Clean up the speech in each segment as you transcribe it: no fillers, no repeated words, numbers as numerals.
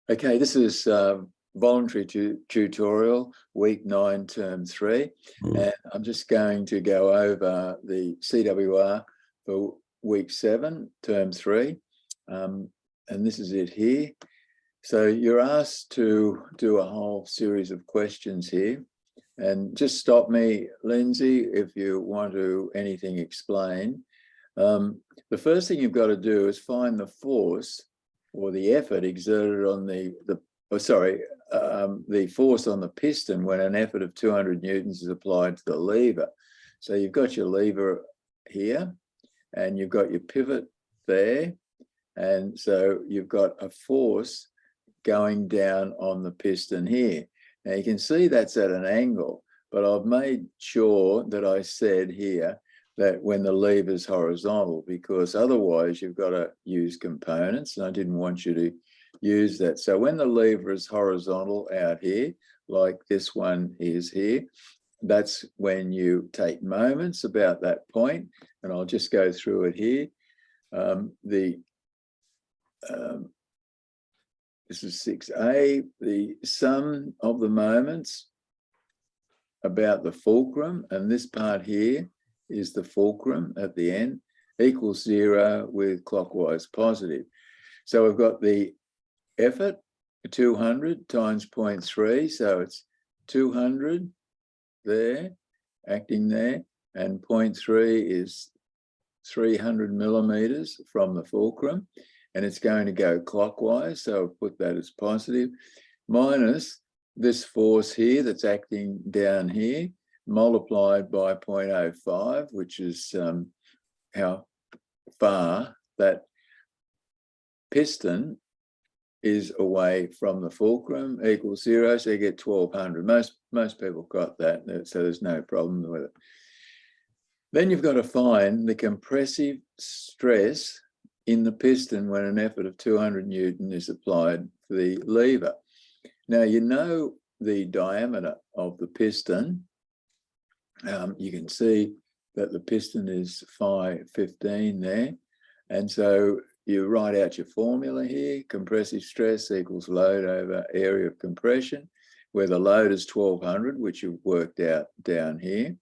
Okay, this is voluntary tutorial, week 9, term 3. And I'm just going to go over the CWR for week 7, term 3. And this is it here. So you're asked to do a whole series of questions here. And just stop me, Lindsay, if you want to anything explained. The first thing you've got to do is find the force or the effort exerted on the force on the piston when an effort of 200 newtons is applied to the lever. So you've got your lever here and you've got your pivot there. And so you've got a force going down on the piston here. Now you can see that's at an angle, but I've made sure that I said here that when the lever is horizontal, because otherwise you've got to use components, and I didn't want you to use that. So when the lever is horizontal out here, like this one is here, that's when you take moments about that point, and I'll just go through it here. This is 6A, the sum of the moments about the fulcrum, and this part here is the fulcrum at the end, equals 0 with clockwise positive. So we've got the effort, 200 times 0.3, so it's 200 there, acting there, and 0.3 is 300 millimeters from the fulcrum, and it's going to go clockwise, so I'll put that as positive, minus this force here that's acting down here, multiplied by 0.05, which is how far that piston is away from the fulcrum, equals 0, so you get 1200. Most people got that, so there's no problem with it. Then you've got to find the compressive stress in the piston when an effort of 200 Newton is applied for the lever. Now, you know the diameter of the piston. You can see that the piston is phi 15 there. And so you write out your formula here, compressive stress equals load over area of compression, where the load is 1200, which you've worked out down here.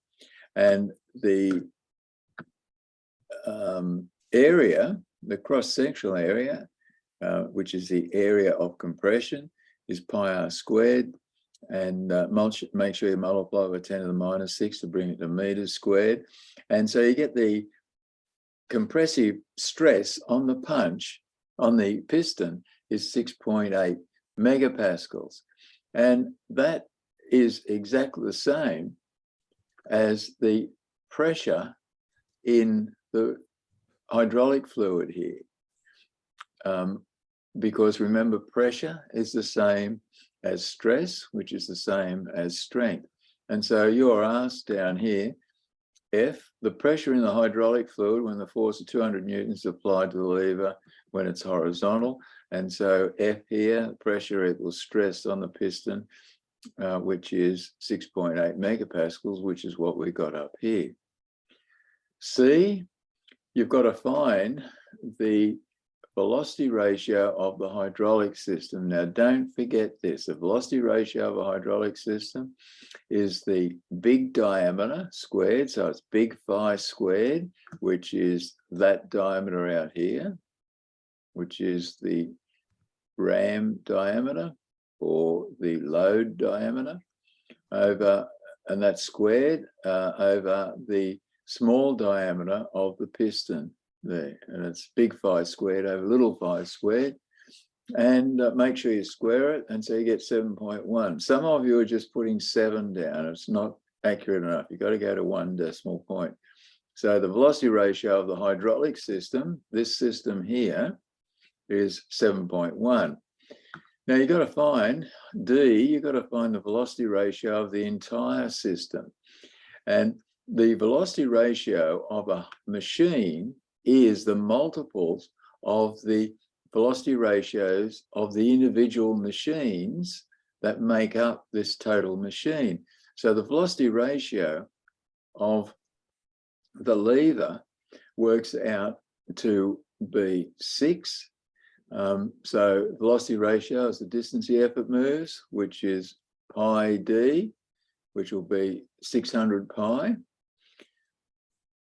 And the area, the cross-sectional area, which is the area of compression, is pi r squared. And make sure you multiply by 10 to the minus 6 to bring it to meters squared. And so you get the compressive stress on the punch, on the piston, is 6.8 megapascals. And that is exactly the same as the pressure in the hydraulic fluid here. Because remember, pressure is the same as stress, which is the same as strength. And so you're asked down here, F, the pressure in the hydraulic fluid when the force of 200 newtons is applied to the lever when it's horizontal. And so F here, pressure equals stress on the piston, which is 6.8 megapascals, which is what we got up here. C, you've got to find the velocity ratio of the hydraulic system. Now, don't forget this. The velocity ratio of a hydraulic system is the big diameter squared. So it's big phi squared, which is that diameter out here, which is the ram diameter or the load diameter, over, and that's squared over the small diameter of the piston there, and it's big phi squared over little phi squared, and make sure you square it, and so you get 7.1. Some of you are just putting 7 down. It's not accurate enough. You've got to go to 1 decimal point. So the velocity ratio of the hydraulic system, this system here, is 7.1. Now you've got to find D, you've got to find the velocity ratio of the entire system. And the velocity ratio of a machine is the multiples of the velocity ratios of the individual machines that make up this total machine. So the velocity ratio of the lever works out to be 6 So velocity ratio is the distance the effort moves, which is pi d, which will be 600 pi,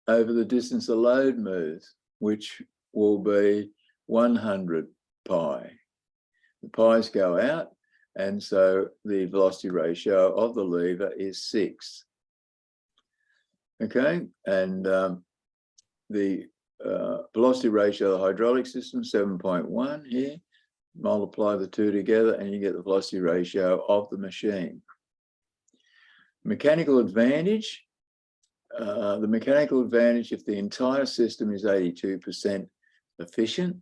over the distance the load moves, which will be 100 pi. The pi's go out, and so the velocity ratio of the lever is 6. Okay, and the velocity ratio of the hydraulic system, 7.1 here. Multiply the two together and you get the velocity ratio of the machine. Mechanical advantage. The mechanical advantage, if the entire system is 82% efficient,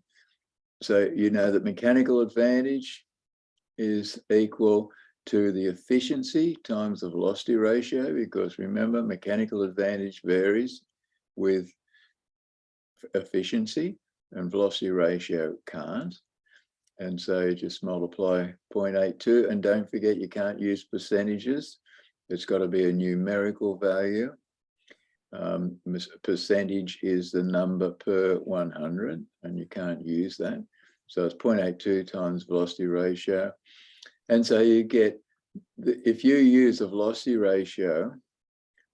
so you know that mechanical advantage is equal to the efficiency times the velocity ratio, because remember, mechanical advantage varies with efficiency and velocity ratio can't. And so you just multiply 0.82, and don't forget you can't use percentages. It's got to be a numerical value. Percentage is the number per 100, and you can't use that. So it's 0.82 times velocity ratio. And so you get, if you use a velocity ratio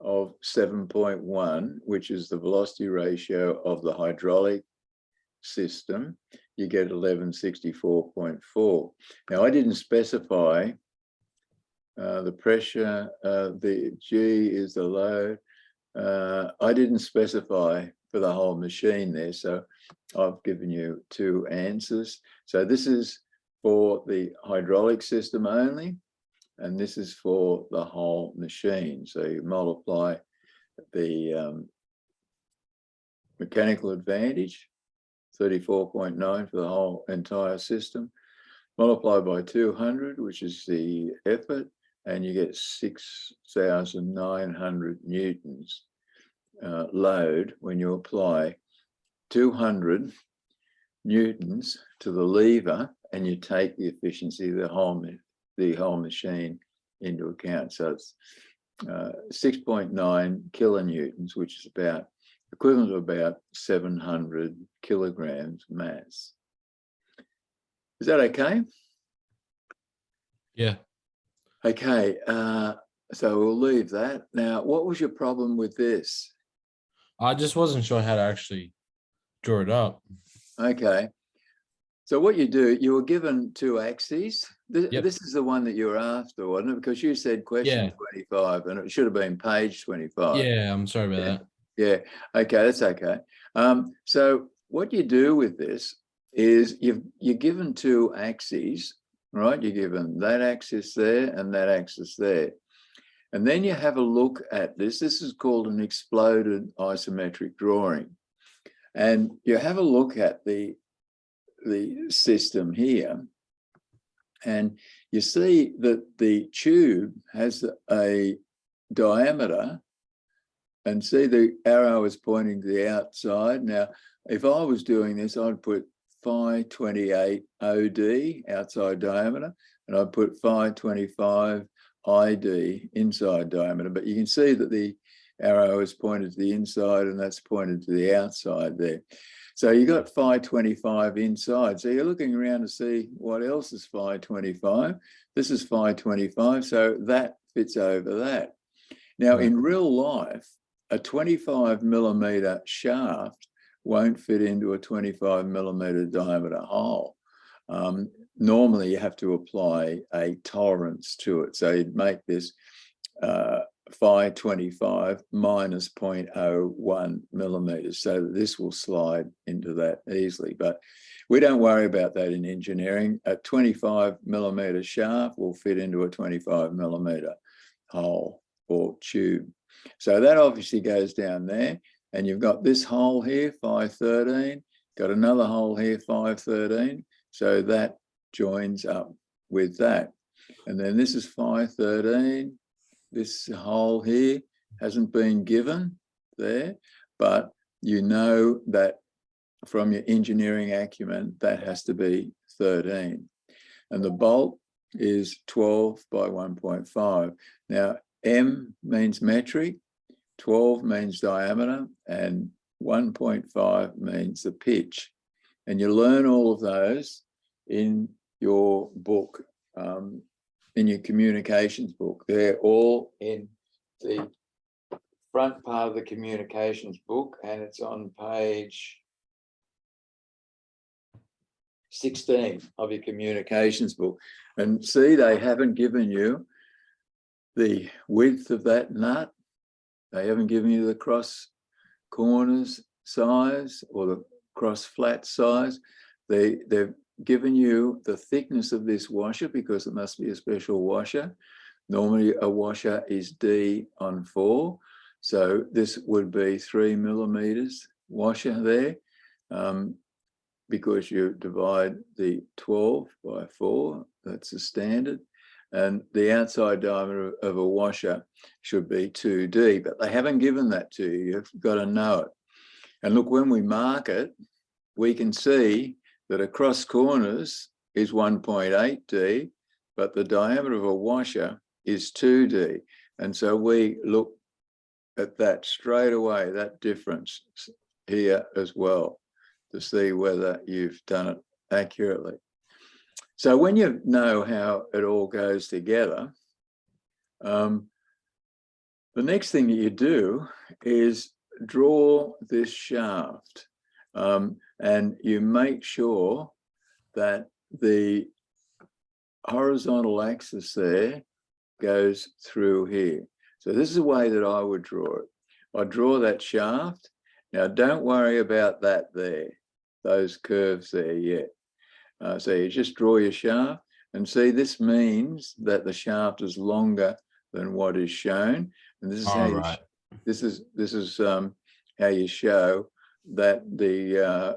of 7.1, which is the velocity ratio of the hydraulic system, you get 1164.4. Now, I didn't specify the pressure, the G is the load. I didn't specify for the whole machine there, so I've given you two answers. So this is for the hydraulic system only, and this is for the whole machine. So you multiply the mechanical advantage, 34.9 for the whole entire system, multiply by 200, which is the effort, and you get 6,900 newtons load when you apply 200 newtons to the lever and you take the efficiency of the whole machine into account. So it's 6.9 kilonewtons, which is about equivalent to about 700 kilograms mass. Is that okay? Yeah. Okay, so we'll leave that. Now, what was your problem with this? I just wasn't sure how to actually draw it up. Okay, so what you do, you were given two axes. Yep. This is the one that you were after, wasn't it? Because you said question 25 and it should have been page 25. Yeah, I'm sorry about that. Yeah, okay, that's okay. So what you do with this is you're given two axes, right? You're given that axis there and that axis there. And then you have a look at this. This is called an exploded isometric drawing. And you have a look at the system here, and you see that the tube has a diameter, and see the arrow is pointing to the outside. Now, if I was doing this, I'd put phi 28 OD, outside diameter, and I'd put phi 25 ID, inside diameter. But you can see that the arrow is pointed to the inside and that's pointed to the outside there. So you got phi 25 inside. So you're looking around to see what else is phi 25. This is phi 25, so that fits over that. Now, in real life, a 25 millimeter shaft won't fit into a 25 millimeter diameter hole. Normally, you have to apply a tolerance to it. So you'd make this phi 25 minus 0.01 millimeters, so that this will slide into that easily. But we don't worry about that in engineering. A 25 millimeter shaft will fit into a 25 millimeter hole or tube. So that obviously goes down there, and you've got this hole here, phi 13, got another hole here, phi 13. So that joins up with that. And then this is phi 13. This hole here hasn't been given there, but you know that from your engineering acumen, that has to be 13. And the bolt is 12 by 1.5. Now, M means metric, 12 means diameter, and 1.5 means the pitch. And you learn all of those in your book, in your communications book. They're all in the front part of the communications book, and it's on page 16 of your communications book. And see, they haven't given you the width of that nut. They haven't given you the cross corners size or the cross flat size. They've given you the thickness of this washer because it must be a special washer. Normally a washer is D on 4. So this would be 3 millimeters washer there, because you divide the 12 by 4, that's the standard. And the outside diameter of a washer should be 2D, but they haven't given that to you. You've got to know it. And look, when we mark it, we can see that across corners is 1.8D, but the diameter of a washer is 2D. And so we look at that straight away, that difference here as well, to see whether you've done it accurately. So when you know how it all goes together, the next thing that you do is draw this shaft, and you make sure that the horizontal axis there goes through here. So this is the way that I would draw it. I draw that shaft. Now don't worry about that there, those curves there yet. So you just draw your shaft, and see, this means that the shaft is longer than what is shown. And this is how you, this is how you show that the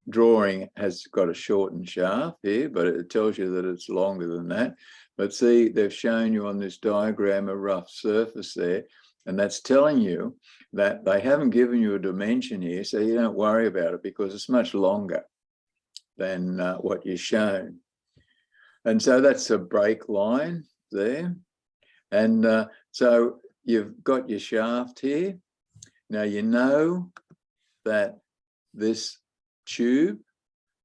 drawing has got a shortened shaft here, but it tells you that it's longer than that. But see, they've shown you on this diagram a rough surface there, and that's telling you that they haven't given you a dimension here, so you don't worry about it because it's much longer than what you're shown. And so that's a break line there. And so you've got your shaft here. Now you know that this tube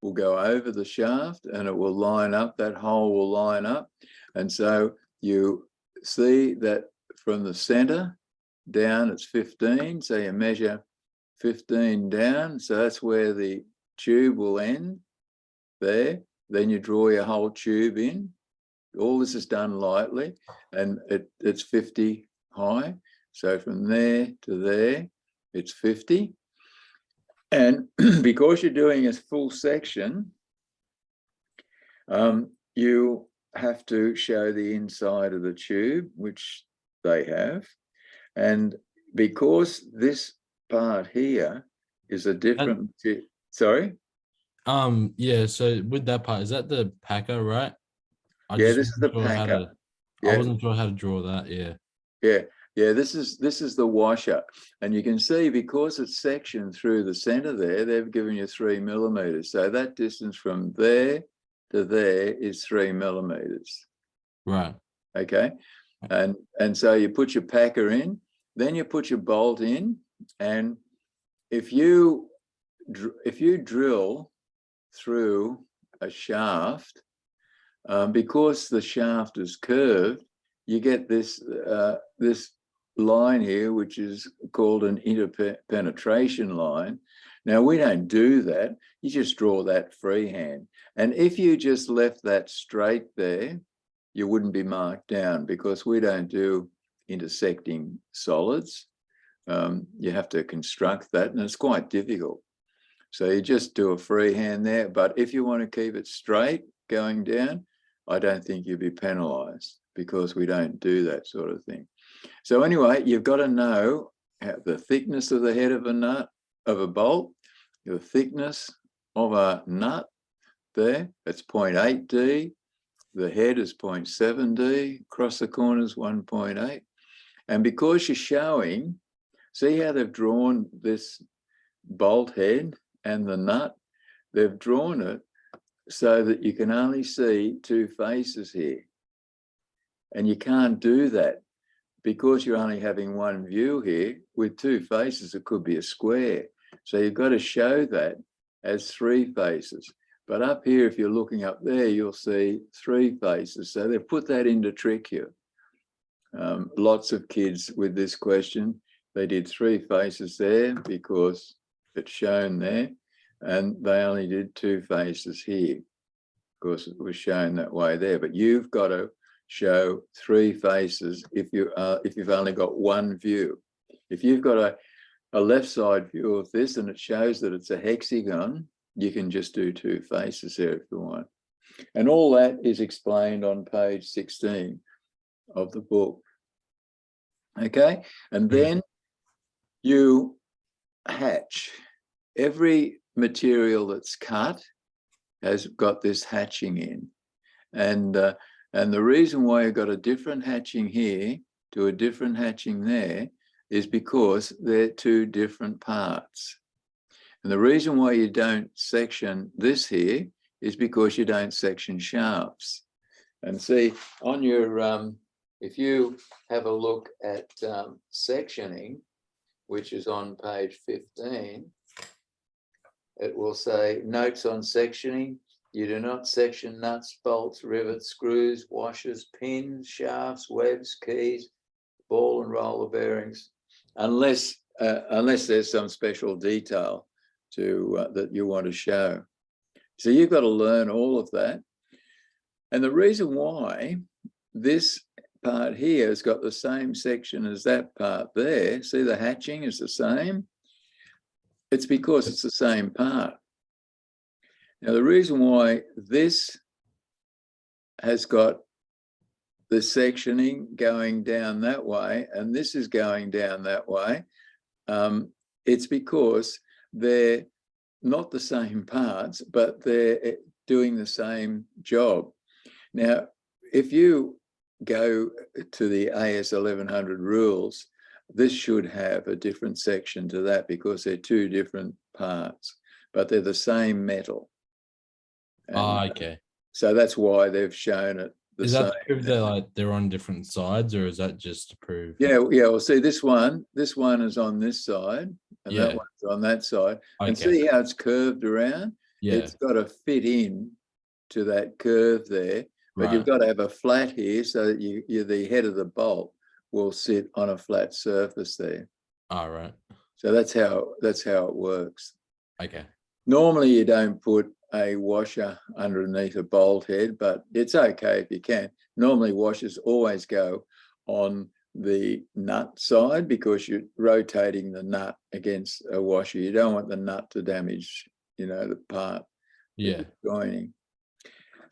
will go over the shaft and it will line up, that hole will line up. And so you see that from the center down it's 15, so you measure 15 down, so that's where the tube will end there. Then you draw your whole tube in. All this is done lightly, and it's 50 high. So from there to there, it's 50. And because you're doing a full section, you have to show the inside of the tube, which they have. And because this part here is a different, sorry? Yeah, so with that part, is that the packer, right? Yeah, this is the packer. I wasn't sure how to draw that, yeah. Yeah, this is the washer. And you can see, because it's sectioned through the center there, they've given you 3 millimeters. So that distance from there to there is 3 millimeters. Right. Okay. And so you put your packer in, then you put your bolt in, and if you drill through a shaft, because the shaft is curved, you get this this line here, which is called an interpenetration line. Now we don't do that. You just draw that freehand. And if you just left that straight there, you wouldn't be marked down, because we don't do intersecting solids. You have to construct that, and it's quite difficult. So you just do a freehand there. But if you want to keep it straight going down, I don't think you'd be penalized, because we don't do that sort of thing. So anyway, you've got to know the thickness of the head of a nut, of a bolt, the thickness of a nut there, it's 0.8D. The head is 0.7D, across the corners 1.8. And because you're showing, see how they've drawn this bolt head and the nut? They've drawn it so that you can only see 2 faces here. And you can't do that because you're only having one view here. With 2 faces, it could be a square. So you've got to show that as 3 faces. But up here, if you're looking up there, you'll see 3 faces. So they've put that in to trick you. Lots of kids with this question, they did 3 faces there because it's shown there, and they only did 2 faces here. Of course, it was shown that way there, but you've got to show 3 faces if you've only got one view. If you've got a left side view of this and it shows that it's a hexagon, you can just do 2 faces there if you want. And all that is explained on page 16 of the book. Okay, and then you hatch. Every material that's cut has got this hatching in, and the reason why you've got a different hatching here to a different hatching there is because they're 2 different parts. And the reason why you don't section this here is because you don't section shafts. And see, on your if you have a look at sectioning, which is on page 15, it will say notes on sectioning. You do not section nuts, bolts, rivets, screws, washers, pins, shafts, webs, keys, ball and roller bearings, unless there's some special detail to that you want to show. So you've got to learn all of that. And the reason why this part here has got the same section as that part there, see the hatching is the same, it's because it's the same part. Now the reason why this has got the sectioning going down that way and this is going down that way, it's because they're not the same parts, but they're doing the same job. Now, if you go to the AS 1100 rules, this should have a different section to that because they're 2 different parts, but they're the same metal. And, okay. So that's why they've shown it the Is same. that to prove they're on different sides, or is that just to prove? Yeah. Well, see, this one is on this side, and that one's on that side. Okay. And see how it's curved around? Yeah. It's got to fit in to that curve there, but you've got to have a flat here so that the head of the bolt will sit on a flat surface there. All right. So that's how it works. Okay. Normally you don't put a washer underneath a bolt head, but it's okay if you can. Normally washers always go on the nut side because you're rotating the nut against a washer. You don't want the nut to damage, the part that you're joining.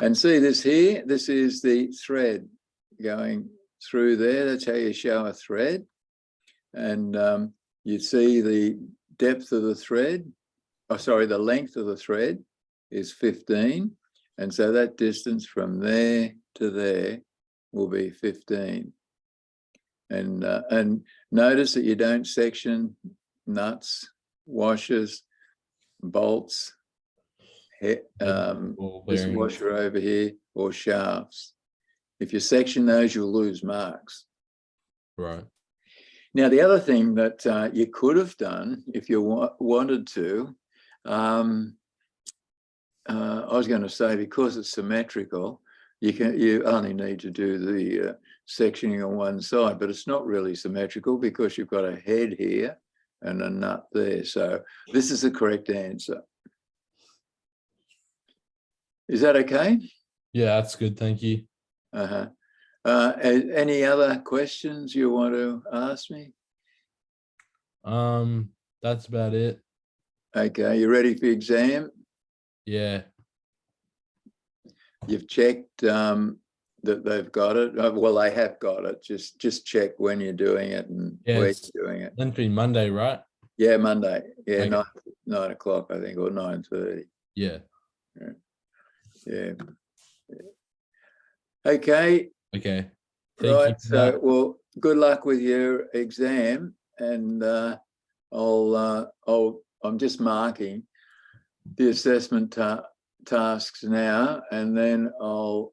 And see this here, this is the thread going through there. That's how you show a thread. And you see the depth of the thread, the length of the thread is 15. And so that distance from there to there will be 15. And notice that you don't section nuts, washers, bolts, this washer over here, or shafts. If you section those, you'll lose marks. Right. Now, the other thing that you could have done if you wanted to, I was going to say, because it's symmetrical, you only need to do the sectioning on one side, but it's not really symmetrical because you've got a head here and a nut there. So this is the correct answer. Is that okay? Yeah, that's good. Thank you. Any other questions you want to ask me? That's about it. Okay, you ready for exam? Yeah. You've checked that they've got it. Well, they have got it. Just check when you're doing it and where you're doing it. Meant to be Monday, right? Yeah, Monday. Yeah, okay. 9 o'clock, I think, or 9:30. Yeah. Yeah. Okay. Okay. Right. So, well, good luck with your exam, and I'm just marking the assessment tasks now, and then I'll